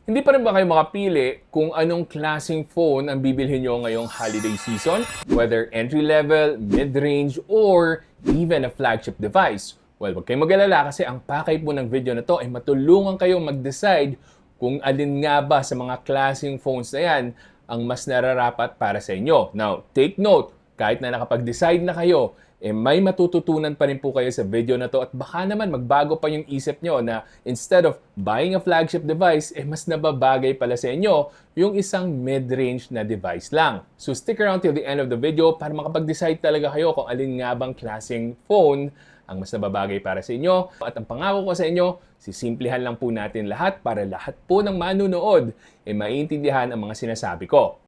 Hindi pa rin ba kayo makapili kung anong klaseng phone ang bibilhin nyo ngayong holiday season? Whether entry-level, mid-range, or even a flagship device? Well, huwag kayong mag-alala kasi ang pakay po ng video na to ay matulungan kayong mag-decide kung alin nga ba sa mga klaseng phones na yan ang mas nararapat para sa inyo. Now, take note, kahit na nakapag-decide na kayo, may matututunan pa rin po kayo sa video na to at baka naman magbago pa yung isip nyo na instead of buying a flagship device, mas nababagay pala sa inyo yung isang mid-range na device lang. So stick around till the end of the video para makapag-decide talaga kayo kung alin nga bang klaseng phone ang mas nababagay para sa inyo. At ang pangako ko sa inyo, sisimplihan lang po natin lahat para lahat po ng manunood maiintindihan ang mga sinasabi ko.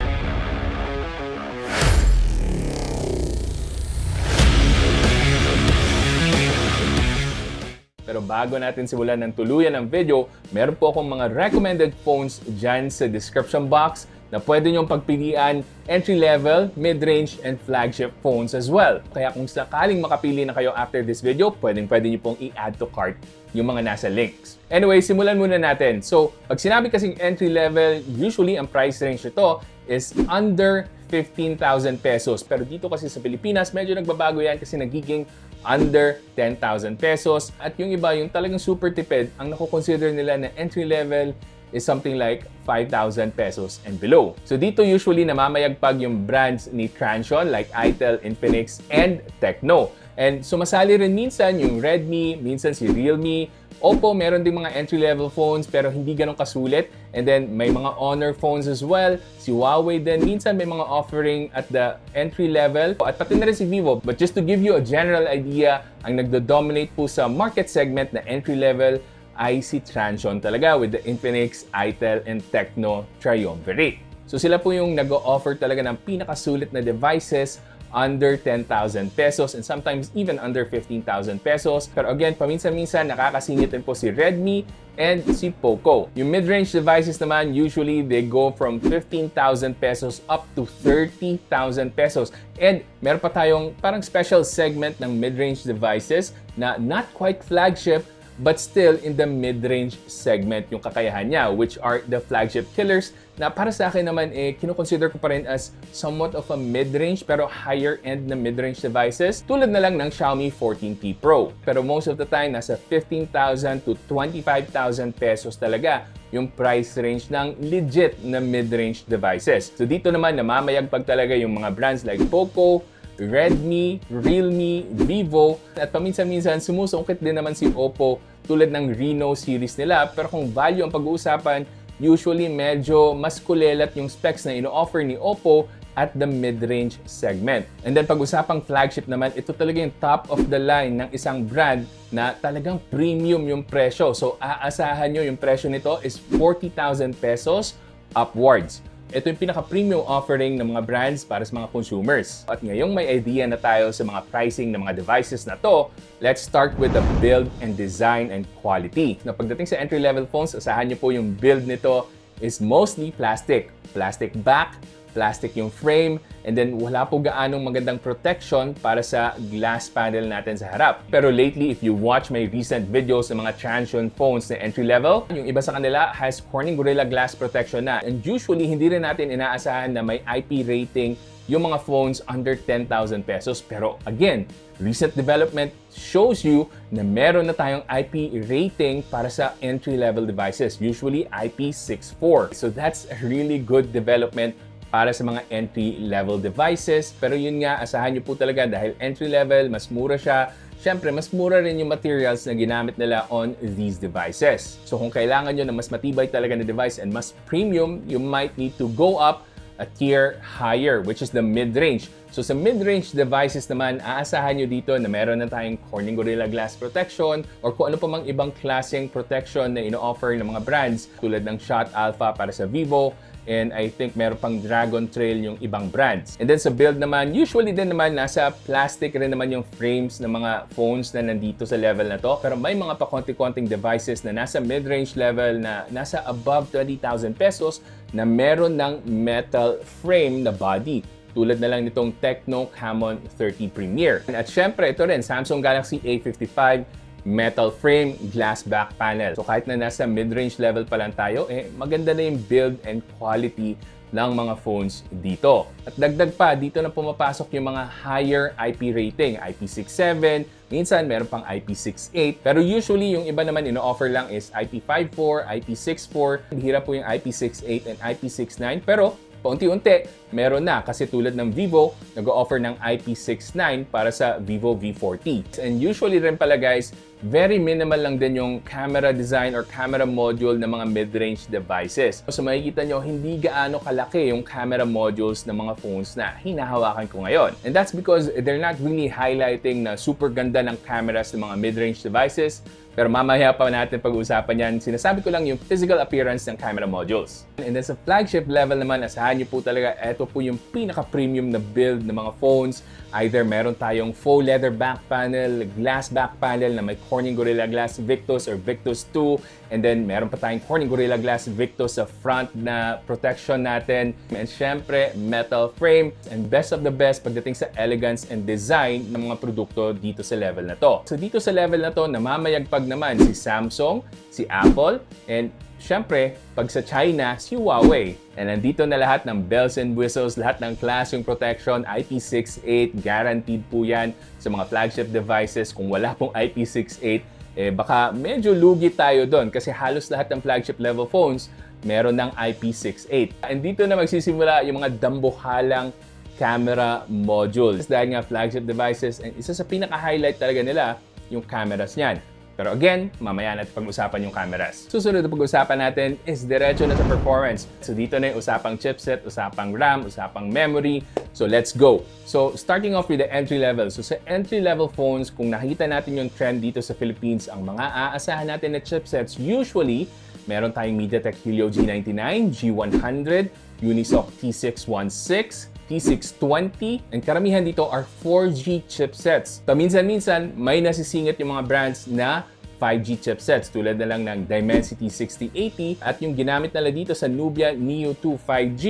Pero bago natin simulan ng tuluyan ng video, meron po akong mga recommended phones dyan sa description box na pwede nyong pagpilian entry-level, mid-range, and flagship phones as well. Kaya kung sakaling makapili na kayo after this video, pwede nyo pong i-add to cart yung mga nasa links. Anyway, simulan muna natin. So, pag sinabi kasing entry-level, usually ang price range nito is under 15,000 pesos. Pero dito kasi sa Pilipinas, medyo nagbabago yan kasi nagiging under 10,000 pesos. At yung iba, yung talagang super tipid, ang nakukonsider nila na entry-level is something like 5,000 pesos and below. So dito usually namamayagpag yung brands ni Transsion like Itel, Infinix, and Tecno. And sumasali rin minsan yung Redmi, minsan si Realme, Oppo, meron ding mga entry-level phones pero hindi ganun kasulit. And then may mga Honor phones as well. Si Huawei din, minsan may mga offering at the entry-level. At pati na rin si Vivo. But just to give you a general idea, ang nagdo-dominate po sa market segment na entry-level ay si Transsion talaga with the Infinix, Itel, and Tecno triumvirate. So sila po yung nag-o-offer talaga ng pinakasulit na devices under 10,000 pesos and sometimes even under 15,000 pesos. Pero again, paminsan-minsan nakakasingit din po si Redmi and si Poco. Yung mid-range devices naman, usually they go from 15,000 pesos up to 30,000 pesos. And meron pa tayong parang special segment ng mid-range devices na not quite flagship but still in the mid-range segment yung kakayahan niya, which are the flagship killers na para sa akin naman kinukonsider ko pa rin as somewhat of a mid-range pero higher-end na mid-range devices tulad na lang ng Xiaomi 14T Pro. Pero most of the time, nasa 15,000 to 25,000 pesos talaga yung price range ng legit na mid-range devices. So dito naman, namamayagpag talaga yung mga brands like Poco, Redmi, Realme, Vivo, at paminsan-minsan sumusungkit din naman si Oppo tulad ng Reno series nila. Pero kung value ang pag-uusapan, usually medyo mas kulelat yung specs na ino-offer ni Oppo at the mid-range segment. And then pag-usapang flagship naman, ito talaga yung top of the line ng isang brand na talagang premium yung presyo. So aasahan nyo yung presyo nito is 40,000 pesos upwards. Ito yung pinaka-premium offering ng mga brands para sa mga consumers. At ngayong may idea na tayo sa mga pricing ng mga devices na to, let's start with the build and design and quality. Na pagdating sa entry-level phones, asahan nyo po yung build nito is mostly plastic. Plastic back, plastic yung frame, and then wala po gaanong magandang protection para sa glass panel natin sa harap. Pero lately, if you watch my recent videos ng mga Transsion phones na entry-level, yung iba sa kanila has Corning Gorilla Glass protection na. And usually, hindi rin natin inaasahan na may IP rating yung mga phones under 10,000 pesos. Pero again, recent development shows you na meron na tayong IP rating para sa entry-level devices, usually IP64. So that's a really good development para sa mga entry-level devices. Pero yun nga, asahan nyo po talaga dahil entry-level, mas mura siya. Siyempre, mas mura rin yung materials na ginamit nila on these devices. So kung kailangan nyo na mas matibay talaga na device and mas premium, you might need to go up a tier higher, which is the mid-range. So sa mid-range devices naman, aasahan nyo dito na meron na tayong Corning Gorilla Glass protection or kung ano pa mang ibang klaseng protection na ino-offer ng mga brands tulad ng Shot Alpha para sa Vivo, and I think meron pang Dragon Trail yung ibang brands. And then sa build naman, usually din naman nasa plastic rin naman yung frames ng mga phones na nandito sa level na to. Pero may mga pakonti-konting devices na nasa mid-range level na nasa above 20,000 pesos na meron ng metal frame na body. Tulad na lang nitong Tecno Camon 30 Premier. At syempre, ito rin, Samsung Galaxy A55 metal frame, glass back panel. So kahit na nasa mid-range level pa lang tayo, maganda na yung build and quality ng mga phones dito. At dagdag pa, dito na pumapasok yung mga higher IP rating, IP67, minsan meron pang IP68. Pero usually, yung iba naman ino-offer lang is IP54, IP64. Hirap po yung IP68 and IP69, pero paunti-unti, meron na kasi tulad ng Vivo, nag-o-offer ng IP69 para sa Vivo V40. And usually rin pala guys, very minimal lang din yung camera design or camera module ng mga mid-range devices. So makikita nyo, hindi gaano kalaki yung camera modules ng mga phones na hinahawakan ko ngayon. And that's because they're not really highlighting na super ganda ng cameras ng mga mid-range devices. Pero mamaya pa natin pag-uusapan yan. Sinasabi ko lang yung physical appearance ng camera modules. And then sa flagship level naman, asahan nyo po talaga, ito po yung pinaka-premium na build ng mga phones. Either meron tayong faux leather back panel, glass back panel na may Corning Gorilla Glass Victus or Victus 2. And then meron pa tayong Corning Gorilla Glass Victus sa front na protection natin. And syempre, metal frame. And best of the best pagdating sa elegance and design ng mga produkto dito sa level na to. So dito sa level na to, namamayagpag naman si Samsung, si Apple, and syempre, pag sa China, si Huawei. And nandito na lahat ng bells and whistles, lahat ng class yung protection, IP68, guaranteed po yan sa mga flagship devices. Kung wala pong IP68, baka medyo lugi tayo doon kasi halos lahat ng flagship level phones meron ng IP68. And dito na magsisimula yung mga dambuhalang camera modules. Dahil nga flagship devices, and isa sa pinaka-highlight talaga nila, yung cameras niyan. Pero again, mamaya natin pag-usapan yung cameras. Susunod na pag-usapan natin is diretso na sa performance. So dito na yung usapang chipset, usapang RAM, usapang memory. So let's go. So starting off with the entry level. So sa entry level phones, kung nakita natin yung trend dito sa Philippines, ang mga aasahan natin na chipsets, usually, meron tayong MediaTek Helio G99, G100, Unisoc T616, T620, and karamihan dito are 4G chipsets. Paminsan-minsan, may nasisingit yung mga brands na 5G chipsets tulad na lang ng Dimensity 6080 at yung ginamit nila dito sa Nubia Neo 2 5G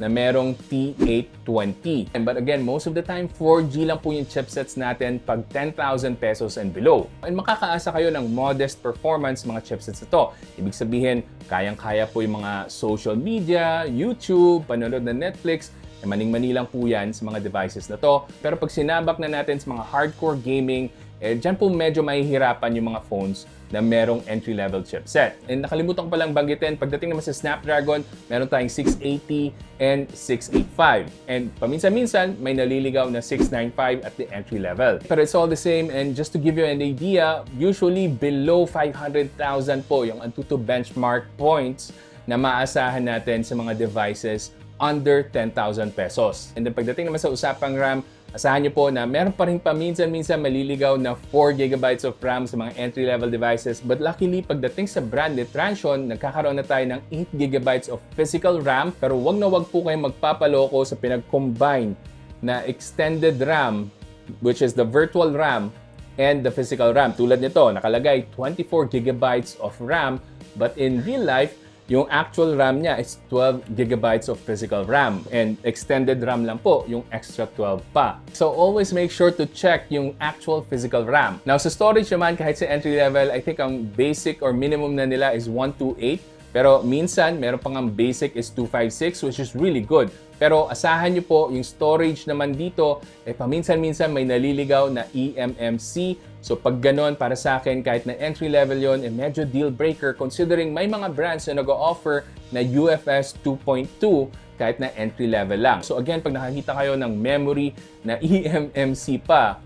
na merong T820. But again, most of the time, 4G lang po yung chipsets natin pag 10,000 pesos and below. And makakaasa kayo ng modest performance mga chipsets ito. Ibig sabihin, kayang-kaya po yung mga social media, YouTube, panonood ng Netflix, maning-mani lang po yan sa mga devices na to. Pero pag sinabak na natin sa mga hardcore gaming, dyan po medyo mahihirapan yung mga phones na merong entry-level chipset. And nakalimutan ko palang banggitin, pagdating naman sa Snapdragon, meron tayong 680 and 685. And paminsan-minsan, may naliligaw na 695 at the entry level. Pero it's all the same, and just to give you an idea, usually below 500,000 po yung Antutu benchmark points na maasahan natin sa mga devices under 10,000 pesos. And then pagdating naman sa usapang RAM, asahan nyo po na meron pa rin paminsan-minsan maliligaw na 4GB of RAM sa mga entry-level devices. But luckily, pagdating sa branded Transsion, nagkakaroon na tayo ng 8GB of physical RAM. Pero wag na wag po kayong magpapaloko sa pinag-combine na extended RAM, which is the virtual RAM and the physical RAM. Tulad nito, nakalagay 24GB of RAM, but in real life, yung actual RAM niya is 12GB of physical RAM. And extended RAM lang po, yung extra 12 pa. So always make sure to check yung actual physical RAM. Now sa storage naman, kahit sa entry level, I think ang basic or minimum na nila is 128. Pero minsan, meron pang ang basic is 256, which is really good. Pero asahan nyo po, yung storage naman dito, paminsan-minsan may naliligaw na eMMC. So pag ganon, para sa akin, kahit na entry level yon, medyo deal breaker considering may mga brands na nag-o-offer na UFS 2.2 kahit na entry level lang. So again, pag nakakita kayo ng memory na eMMC pa,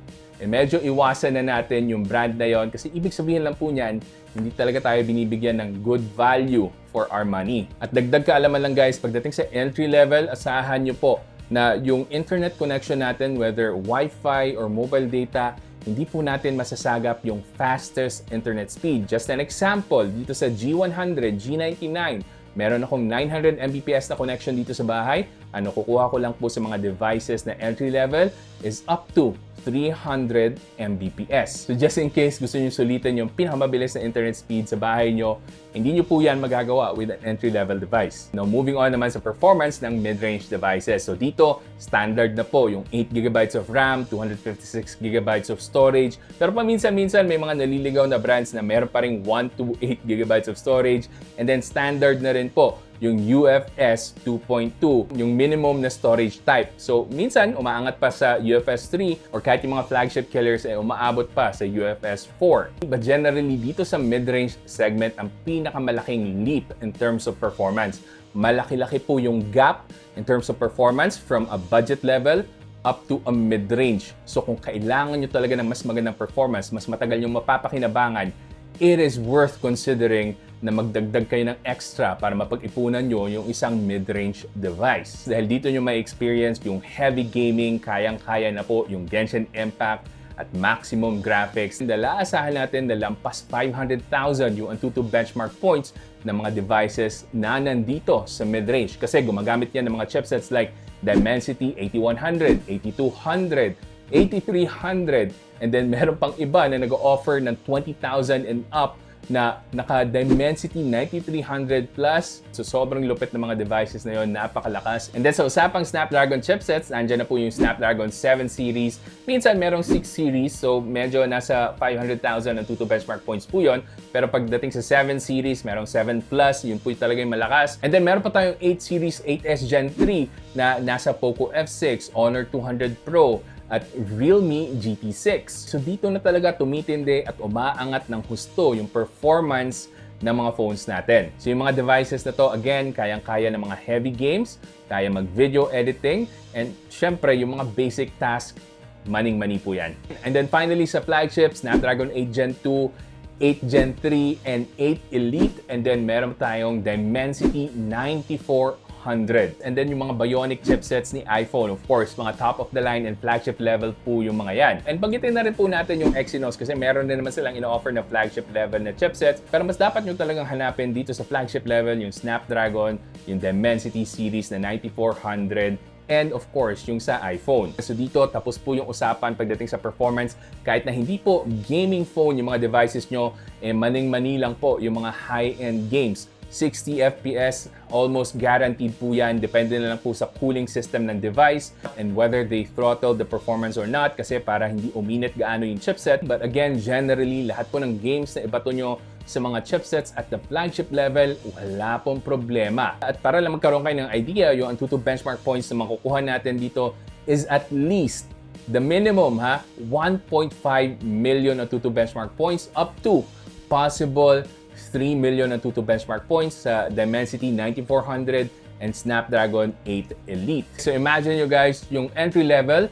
medyo iwasan na natin yung brand na yon kasi ibig sabihin lang po niyan, hindi talaga tayo binibigyan ng good value for our money. At dagdag kaalaman lang guys, pagdating sa entry level, asahan nyo po na yung internet connection natin, whether Wi-Fi or mobile data, hindi po natin masasagap yung fastest internet speed. Just an example, dito sa G100, G99, meron akong 900 Mbps na connection dito sa bahay. Kukuha ko lang po sa mga devices na entry level is up to 300 Mbps. So just in case gusto nyo sulitan yung pinakamabilis na internet speed sa bahay nyo, hindi nyo po yan magagawa with an entry-level device. Now, moving on naman sa performance ng mid-range devices. So dito, standard na po yung 8GB of RAM, 256GB of storage. Pero paminsan-minsan may mga naliligaw na brands na meron pa ring 1 to 8GB of storage. And then standard na rin po yung UFS 2.2, yung minimum na storage type. So, minsan, umaangat pa sa UFS 3 or kahit yung mga flagship killers ay umaabot pa sa UFS 4. But generally, dito sa mid-range segment, ang pinakamalaking leap in terms of performance. Malaki-laki po yung gap in terms of performance from a budget level up to a mid-range. So, kung kailangan nyo talaga ng mas magandang performance, mas matagal yung mapapakinabangan, it is worth considering na magdagdag kayo ng extra para mapag-ipunan nyo yung isang mid-range device. Dahil dito nyo may experience yung heavy gaming, kayang-kaya na po yung Genshin Impact at maximum graphics. Asahan natin na lampas 500,000 yung Antutu benchmark points ng mga devices na nandito sa mid-range. Kasi gumagamit yan ng mga chipsets like Dimensity 8100, 8200, 8300, and then meron pang iba na nag-offer ng 20,000 and up na naka-Dimensity 9300 plus. So, sobrang lupit ng mga devices na yon, napakalakas. And then, sa usapang Snapdragon chipsets, nandiyan na po yung Snapdragon 7 series. Minsan, merong 6 series. So, medyo nasa 500,000 ang Antutu benchmark points po yon. Pero pagdating sa 7 series, merong 7 plus. Yun po talaga yung malakas. And then, meron pa tayong 8 series 8S Gen 3 na nasa Poco F6, Honor 200 Pro, at Realme GT6. So dito na talaga tumitindi at umaangat ng husto yung performance ng mga phones natin. So yung mga devices na to, again, kayang-kaya ng mga heavy games, kaya mag-video editing, and syempre yung mga basic task, maning-mani po yan. And then finally sa flagship, Snapdragon 8 Gen 2, 8 Gen 3, and 8 Elite. And then meron tayong Dimensity 9400. And then yung mga Bionic chipsets ni iPhone, of course, mga top of the line and flagship level po yung mga yan. And banggitin na rin po natin yung Exynos kasi meron din naman silang ino-offer na flagship level na chipsets. Pero mas dapat nyo talagang hanapin dito sa flagship level yung Snapdragon, yung Dimensity series na 9400, and of course, yung sa iPhone. So dito, tapos po yung usapan pagdating sa performance. Kahit na hindi po gaming phone yung mga devices nyo, maning-mani lang po yung mga high-end games. 60 FPS, almost guaranteed po yan. Depende na lang po sa cooling system ng device and whether they throttle the performance or not kasi para hindi uminit gaano yung chipset. But again, generally, lahat po ng games na ibato nyo sa mga chipsets at the flagship level, wala pong problema. At para lang magkaroon kayo ng idea, yung Antutu benchmark points na makukuha natin dito is at least the minimum 1.5 million Antutu benchmark points up to possible 3 million Antutu benchmark points sa Dimensity 9400 and Snapdragon 8 Elite. So imagine nyo guys, yung entry level,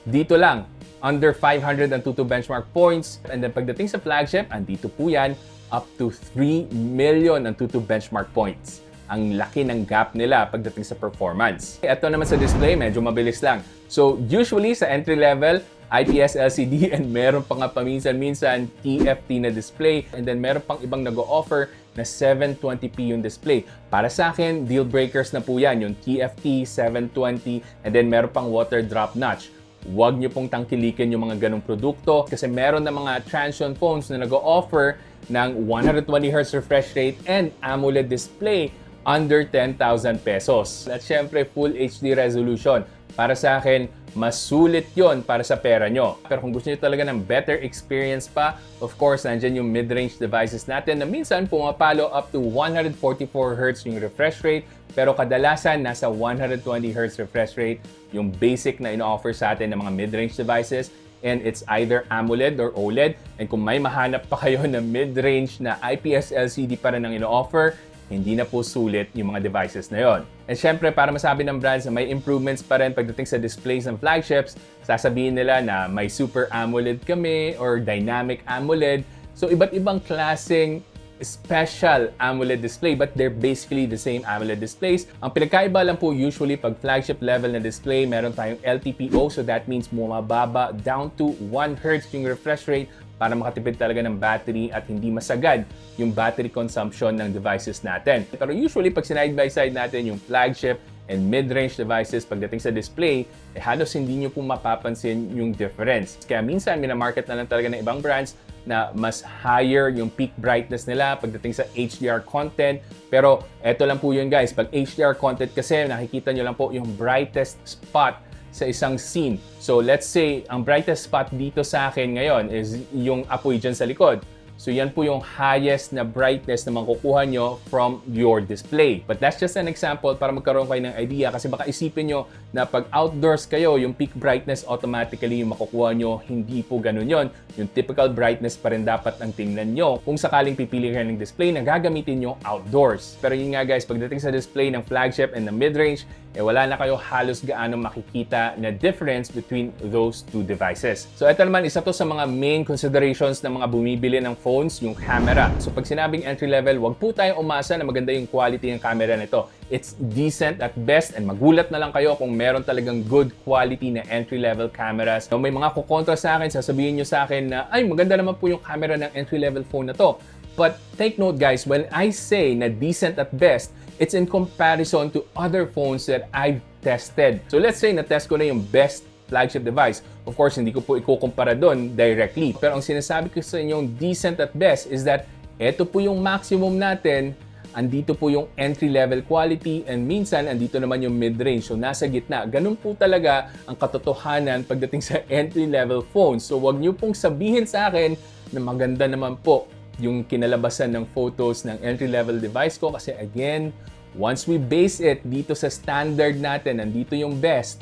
dito lang, under 500 Antutu benchmark points. And then pagdating sa flagship, andito po yan, up to 3 million Antutu benchmark points. Ang laki ng gap nila pagdating sa performance. Ito naman sa display, medyo mabilis lang. So usually sa entry level, IPS LCD and meron pa nga paminsan-minsan TFT na display and then meron pang ibang nag-o-offer na 720p yung display. Para sa akin, deal breakers na po yan, yung TFT, 720 and then meron pang water drop notch. Huwag nyo pong tangkilikin yung mga ganong produkto kasi meron na mga transient phones na nag-o-offer ng 120Hz refresh rate and AMOLED display under 10,000 pesos. At syempre, Full HD resolution. Para sa akin, mas sulit yon para sa pera nyo. Pero kung gusto nyo talaga ng better experience pa, of course, nandyan yung mid-range devices natin na minsan pumapalo up to 144Hz yung refresh rate, pero kadalasan nasa 120Hz refresh rate yung basic na ino-offer sa atin ng mga mid-range devices. And it's either AMOLED or OLED. And kung may mahanap pa kayo na mid-range na IPS LCD pa rin ang ino-offer, hindi na po sulit yung mga devices na yon. And syempre, para masabi ng brands na may improvements pa rin pagdating sa displays ng flagships, sasabihin nila na may Super AMOLED kami or Dynamic AMOLED. So, iba't ibang klaseng special AMOLED display but they're basically the same AMOLED displays. Ang pinagkaiba lang po usually pag flagship level na display, meron tayong LTPO, so that means bumababa down to 1 Hz yung refresh rate para makatipid talaga ng battery at hindi masagad yung battery consumption ng devices natin. Pero usually, pag sinide by side natin yung flagship and mid-range devices pagdating sa display, halos hindi nyo po mapapansin yung difference. Kaya minsan, minamarket na lang talaga ng ibang brands na mas higher yung peak brightness nila pagdating sa HDR content. Pero eto lang po yun guys, pag HDR content kasi nakikita nyo lang po yung brightest spot sa isang scene. So let's say, ang brightest spot dito sa akin ngayon is yung apoy dyan sa likod. So yan po yung highest na brightness na makukuha nyo from your display. But that's just an example para magkaroon kayo ng idea kasi baka isipin nyo na pag outdoors kayo, yung peak brightness automatically yung makukuha nyo. Hindi po ganun yon. Yung typical brightness pa rin dapat ang tingnan nyo kung sakaling pipili kayo ng display na gagamitin nyo outdoors. Pero yun nga guys, pagdating sa display ng flagship and the mid-range, wala na kayo halos gaano makikita na difference between those two devices. So ito naman, isa to sa mga main considerations ng mga bumibili ng phones, yung camera. So pag sinabing entry level, wag po tayong umasa na maganda yung quality ng camera nito. It's decent at best and magulat na lang kayo kung meron talagang good quality na entry level cameras. So may mga kukontra sa akin, sasabihin nyo sa akin na ay maganda naman po yung camera ng entry level phone na to. But take note guys, when I say na decent at best, it's in comparison to other phones that I've tested. So let's say na-test ko na yung best flagship device. Of course, hindi ko po ikukumpara doon directly. Pero ang sinasabi ko sa inyong decent at best is that ito po yung maximum natin, andito po yung entry-level quality, and minsan andito naman yung mid-range. So nasa gitna. Ganun po talaga ang katotohanan pagdating sa entry-level phones. So wag niyo pong sabihin sa akin na maganda naman po yung kinalabasan ng photos ng entry-level device ko kasi again, once we base it dito sa standard natin, andito yung best,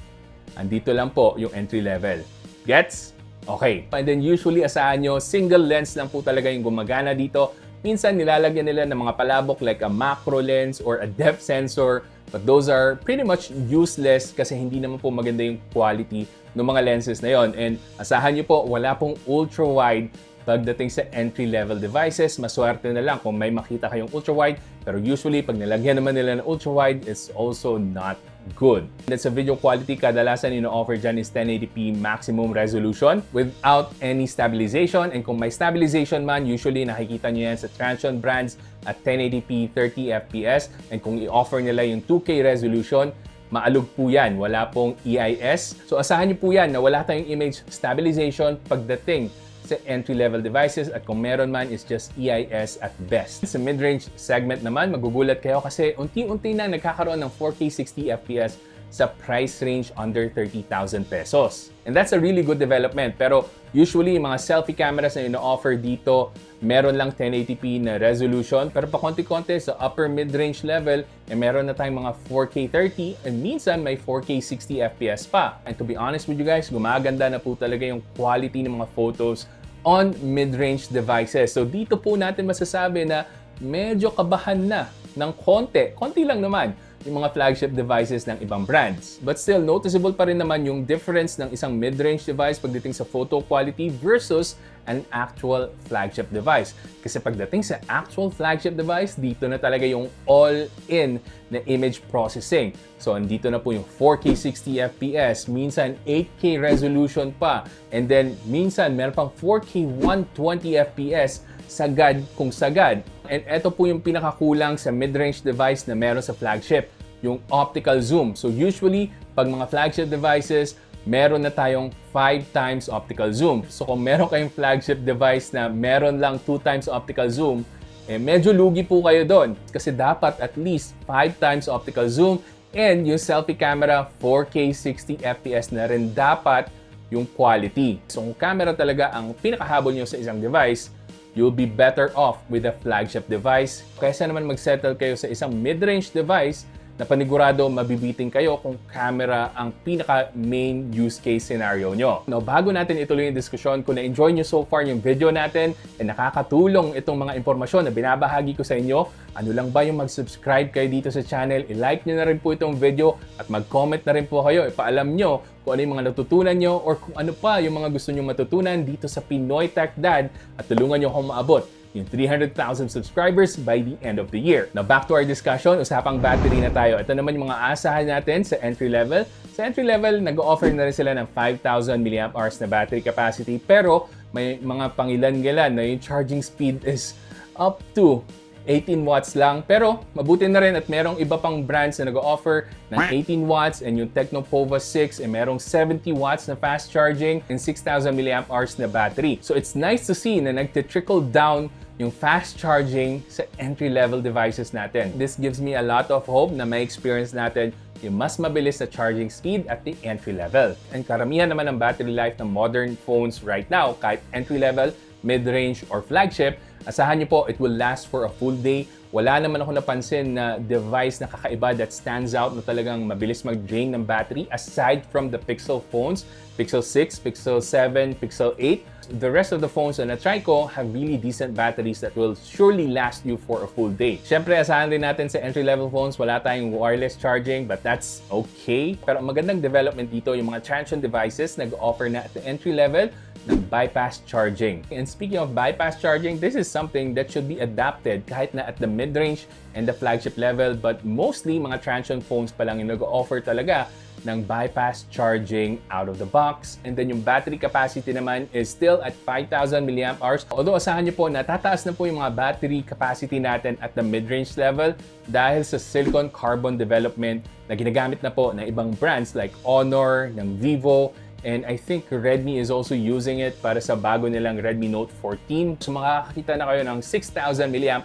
andito lang po yung entry-level. Gets? Okay. And then usually asahan nyo, single lens lang po talaga yung gumagana dito. Minsan nilalagyan nila ng mga palabok like a macro lens or a depth sensor, but those are pretty much useless kasi hindi naman po maganda yung quality ng mga lenses na yon. And asahan nyo po, wala pong ultra-wide pagdating sa entry-level devices. Maswerte na lang kung may makita kayong ultra-wide, pero usually pag nilagyan naman nila ng ultra-wide, it's also not good. And sa video quality, kadalasan ino-offer dyan is 1080p maximum resolution without any stabilization. And kung may stabilization man, usually nakikita nyo yan sa Transsion brands at 1080p 30fps. And kung i-offer nila yung 2K resolution, maalog po yan. Wala pong EIS. So asahan nyo po yan na wala tayong image stabilization pagdating sa entry-level devices at kung meron man is just EIS at best. Sa mid-range segment naman, magugulat kayo kasi unti-unti na nagkakaroon ng 4K 60fps sa price range under 30,000 pesos. And that's a really good development. Pero usually, mga selfie cameras na ino-offer dito, meron lang 1080p na resolution. Pero pa konti-konti sa upper mid-range level, meron na tayong mga 4K 30 and minsan may 4K 60fps pa. And to be honest with you guys, gumaganda na po talaga yung quality ng mga photos on mid-range devices. So dito po natin masasabi na medyo kabahan na ng konti lang naman yung mga flagship devices ng ibang brands. But still, noticeable pa rin naman yung difference ng isang mid-range device pagdating sa photo quality versus an actual flagship device. Kasi pagdating sa actual flagship device, dito na talaga yung all-in na image processing. So, andito na po yung 4K 60fps, minsan 8K resolution pa, and then minsan meron pang 4K 120fps, sagad kung sagad. And ito po yung pinakakulang sa mid-range device na meron sa flagship, yung optical zoom. So usually, pag mga flagship devices, meron na tayong 5 times optical zoom. So kung meron kayong flagship device na meron lang 2 times optical zoom, medyo lugi po kayo doon. Kasi dapat at least 5 times optical zoom and yung selfie camera 4K 60fps na rin dapat yung quality. So kung camera talaga ang pinakahabol nyo sa isang device, you'll be better off with a flagship device. Kaysa naman mag-settle kayo sa isang mid-range device na panigurado mabibiting kayo kung camera ang pinaka-main use case scenario nyo. Now, bago natin ituloy yung diskusyon, kung na-enjoy nyo so far yung video natin at nakakatulong itong mga impormasyon na binabahagi ko sa inyo, ano lang ba yung mag-subscribe kayo dito sa channel, i-like nyo na rin po itong video at mag-comment na rin po kayo, ipaalam nyo kung ano yung mga natutunan nyo or kung ano pa yung mga gusto nyo matutunan dito sa Pinoy Techdad at tulungan nyo akong maabot yung 300,000 subscribers by the end of the year. Now, back to our discussion, usapang battery na tayo. Ito naman yung mga asahan natin sa entry level. Sa entry level, nag-offer na rin sila ng 5,000 mAh na battery capacity pero may mga pangilan-gilan na yung charging speed is up to 18 watts lang. Pero mabuti na rin at merong iba pang brands na nag-offer ng 18 watts and yung Tecno 6 merong 70 watts na fast charging and 6,000 mAh na battery. So it's nice to see na nagtitrickle down yung fast charging sa entry-level devices natin. This gives me a lot of hope na may experience natin yung mas mabilis na charging speed at the entry level. And karamihan naman ng battery life ng modern phones right now, kahit entry level, mid-range, or flagship, asahan nyo po, it will last for a full day. Wala naman ako napansin na device na kakaiba that stands out na talagang mabilis mag-drain ng battery aside from the Pixel phones, Pixel 6, Pixel 7, Pixel 8. The rest of the phones na na-try ko have really decent batteries that will surely last you for a full day. Siyempre, asahan rin natin sa entry-level phones, wala tayong wireless charging, but that's okay. Pero ang magandang development dito, yung mga transient devices nag-offer na at the entry level ng bypass charging. And speaking of bypass charging, this is something that should be adapted kahit na at the mid-range and the flagship level, but mostly mga transient phones pa lang yung nag-offer talaga ng bypass charging out of the box. And then yung battery capacity naman is still at 5,000 mAh. Although asahan nyo po, natataas na po yung mga battery capacity natin at the mid-range level dahil sa silicon carbon development na ginagamit na po ng ibang brands like Honor, ng Vivo, and I think Redmi is also using it para sa bago nilang Redmi Note 14. So makakakita na kayo ng 6,000 mAh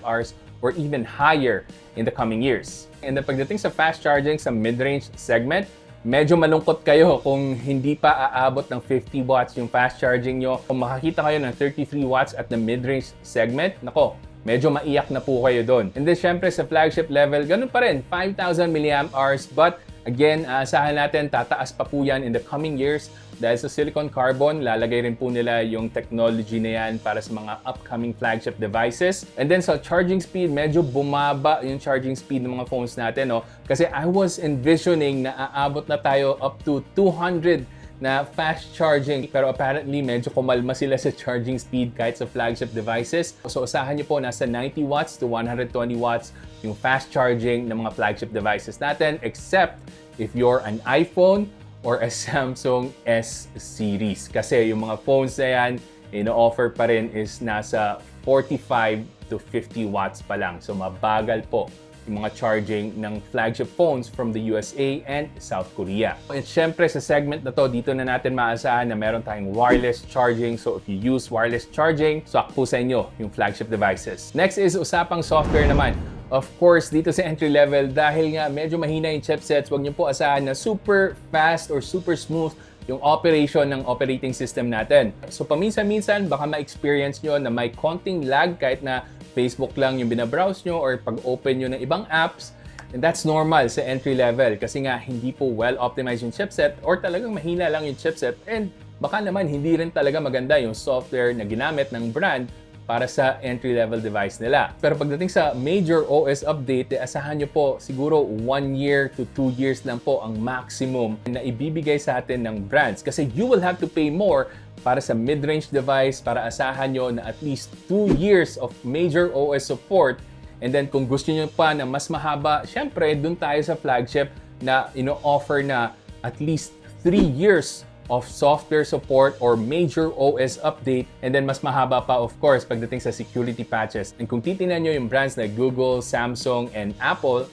or even higher in the coming years. And then pagdating sa fast charging sa mid-range segment, medyo malungkot kayo kung hindi pa aabot ng 50 watts yung fast charging nyo. Kung makakita kayo ng 33 watts at the mid-range segment, nako, medyo maiyak na po kayo doon. And then syempre sa flagship level, ganun pa rin, 5,000 mAh, but again, asahan natin, tataas pa po yan in the coming years dahil sa silicon carbon, lalagay rin po nila yung technology na yan para sa mga upcoming flagship devices. And then sa charging speed, medyo bumaba yung charging speed ng mga phones natin, no? Kasi I was envisioning na aabot na tayo up to 200 na fast charging, pero apparently medyo kumalma sila sa charging speed kahit sa flagship devices. So usahan nyo po, nasa 90 watts to 120 watts yung fast charging ng mga flagship devices natin, except if you're an iPhone or a Samsung S series. Kasi yung mga phones na yan, ino-offer pa rin is nasa 45 to 50 watts pa lang. So mabagal po yung mga charging ng flagship phones from the USA and South Korea. And syempre sa segment na to, dito na natin maasahan na meron tayong wireless charging. So if you use wireless charging, swak po sa inyo yung flagship devices. Next is usapang software naman. Of course, dito sa entry level, dahil nga medyo mahina yung chipsets, huwag niyo po asahan na super fast or super smooth yung operation ng operating system natin. So paminsan-minsan, baka ma-experience nyo na may konting lag kahit na Facebook lang yung binabrowse nyo or pag-open nyo ng ibang apps. And that's normal sa entry level kasi nga hindi po well-optimized yung chipset or talagang mahina lang yung chipset, and baka naman hindi rin talaga maganda yung software na ginamit ng brand para sa entry-level device nila. Pero pagdating sa major OS update, asahan nyo po siguro 1 year to 2 years lang po ang maximum na ibibigay sa atin ng brands. Kasi you will have to pay more para sa mid-range device para asahan nyo na at least 2 years of major OS support. And then kung gusto nyo pa na mas mahaba, syempre dun tayo sa flagship na ino-offer na at least 3 years of software support or major OS update, and then mas mahaba pa of course pagdating sa security patches. And kung titingnan nyo yung brands like Google, Samsung, and Apple,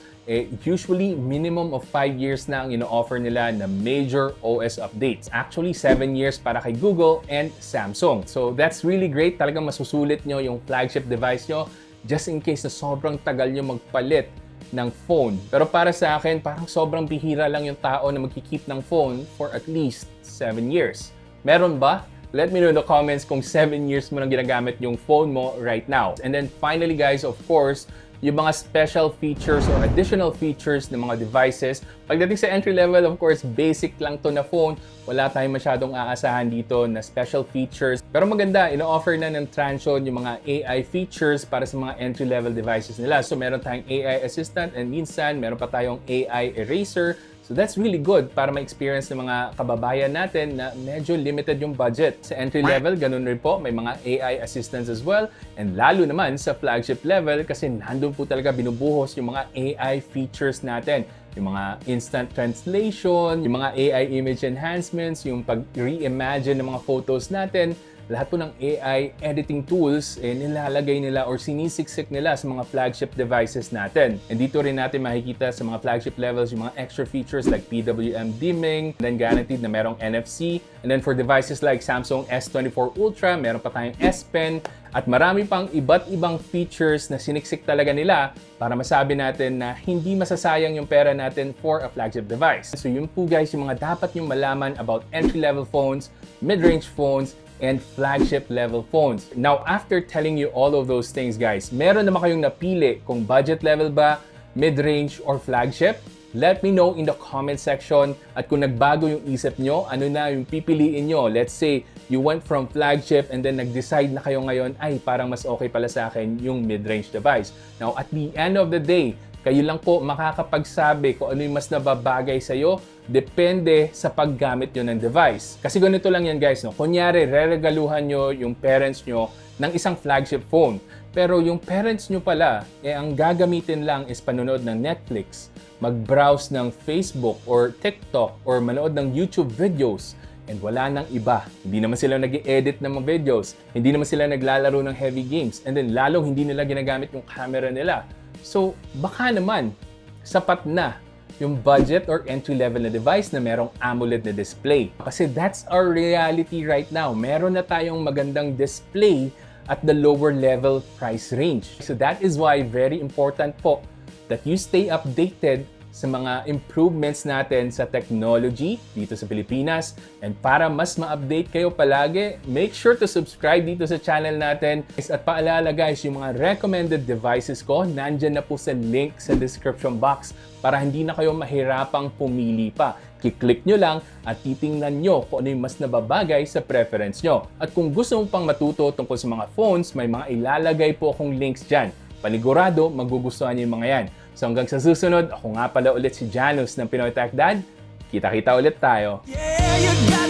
usually minimum of 5 years na ang ino-offer nila na major OS updates. Actually 7 years para kay Google and Samsung. So that's really great. Talagang masusulit nyo yung flagship device nyo just in case na sobrang tagal nyo magpalit ng phone. Pero para sa akin, parang sobrang bihira lang yung tao na magkikeep ng phone for at least 7 years. Meron ba? Let me know in the comments kung 7 years mo nang ginagamit yung phone mo right now. And then finally guys, of course, yung mga special features or additional features ng mga devices. Pagdating sa entry level, of course, basic lang to na phone. Wala tayong masyadong aasahan dito na special features. Pero maganda, ino-offer na ng Transsion yung mga AI features para sa mga entry level devices nila. So meron tayong AI assistant and minsan meron pa tayong AI eraser. So that's really good para ma-experience ng mga kababayan natin na medyo limited yung budget. Sa entry level, ganun rin po, may mga AI assistants as well. And lalo naman sa flagship level kasi nandun po talaga binubuhos yung mga AI features natin. Yung mga instant translation, yung mga AI image enhancements, yung pag-reimagine ng mga photos natin. lahat po ng AI editing tools nilalagay nila or sinisiksik nila sa mga flagship devices natin. And dito rin natin makikita sa mga flagship levels yung mga extra features like PWM dimming, and then guaranteed na merong NFC. And then for devices like Samsung S24 Ultra, meron pa tayong S Pen, at marami pang iba't ibang features na siniksik talaga nila para masabi natin na hindi masasayang yung pera natin for a flagship device. So yun po guys yung mga dapat yung malaman about entry-level phones, mid-range phones, and flagship level phones. Now, after telling you all of those things guys, meron naman kayong napili kung budget level ba, mid-range, or flagship? Let me know in the comment section, at kung nagbago yung isip nyo, ano na yung pipiliin nyo. Let's say, you went from flagship and then nag-decide na kayo ngayon, ay parang mas okay pala sa akin yung mid-range device. Now, at the end of the day, kayo lang po makakapagsabi kung ano yung mas nababagay sa'yo, depende sa paggamit nyo ng device. Kasi ganito lang yan guys, no? Kunyari, re-regaluhan nyo yung parents nyo ng isang flagship phone. Pero yung parents nyo pala, ang gagamitin lang is panonood ng Netflix, mag-browse ng Facebook or TikTok or manood ng YouTube videos, and wala nang iba. Hindi naman sila nag-edit ng mga videos, hindi naman sila naglalaro ng heavy games, and then lalong hindi nila ginagamit yung camera nila. So, baka naman, sapat na yung budget or entry-level na device na merong AMOLED na display. Kasi that's our reality right now. Meron na tayong magandang display at the lower level price range. So that is why very important po that you stay updated sa mga improvements natin sa technology dito sa Pilipinas. And para mas ma-update kayo palagi, make sure to subscribe dito sa channel natin. At paalala guys, yung mga recommended devices ko, nandyan na po sa link sa description box para hindi na kayo mahirapang pumili pa. Kiklik nyo lang at titingnan nyo kung ano yung mas nababagay sa preference nyo. At kung gusto mo pang matuto tungkol sa mga phones, may mga ilalagay po akong links dyan. Panigurado, magugustuhan nyo yung mga yan. So hanggang sa susunod, ako nga pala ulit si Janus ng Pinoy Techdad. Kita-kita ulit tayo. Yeah,